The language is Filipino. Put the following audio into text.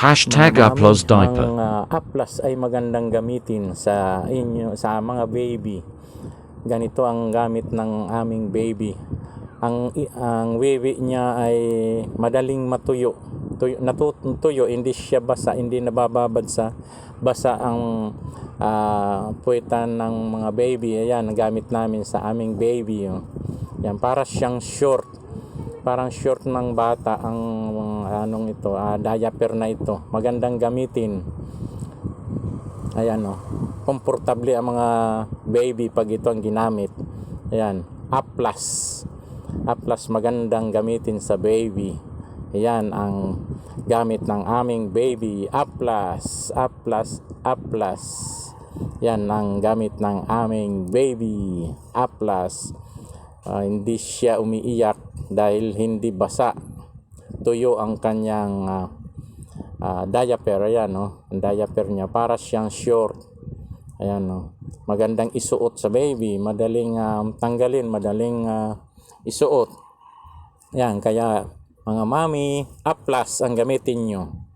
Hashtag Mga mami, Uploads Diaper. ang Aplas ay magandang gamitin sa inyo, sa mga baby. Ganito ang gamit ng aming baby. Ang wiwi niya ay madaling matuyo. Natutuyo, hindi siya basa, hindi nabababad sa basa ang puwitan ng mga baby. Ayan, ang gamit namin sa aming baby. Oh. Yan, para siyang short. Parang short ng bata ang anong ito, diaper na ito. Magandang gamitin. Ayan o. Komportable ang mga baby pag ito ang ginamit. Ayan. Aplas. Aplas magandang gamitin sa baby. Ayan ang gamit ng aming baby. Aplas. Aplas. Aplas. Yan ang gamit ng aming baby. Aplas. Hindi siya umiiyak dahil hindi basa, tuyo ang kanyang diaper. Ayan, no? Ang diaper niya para siyang short. Ayan, no? Magandang isuot sa baby, madaling tanggalin, madaling isuot. Ayan, kaya mga mami, Aplas ang gamitin nyo.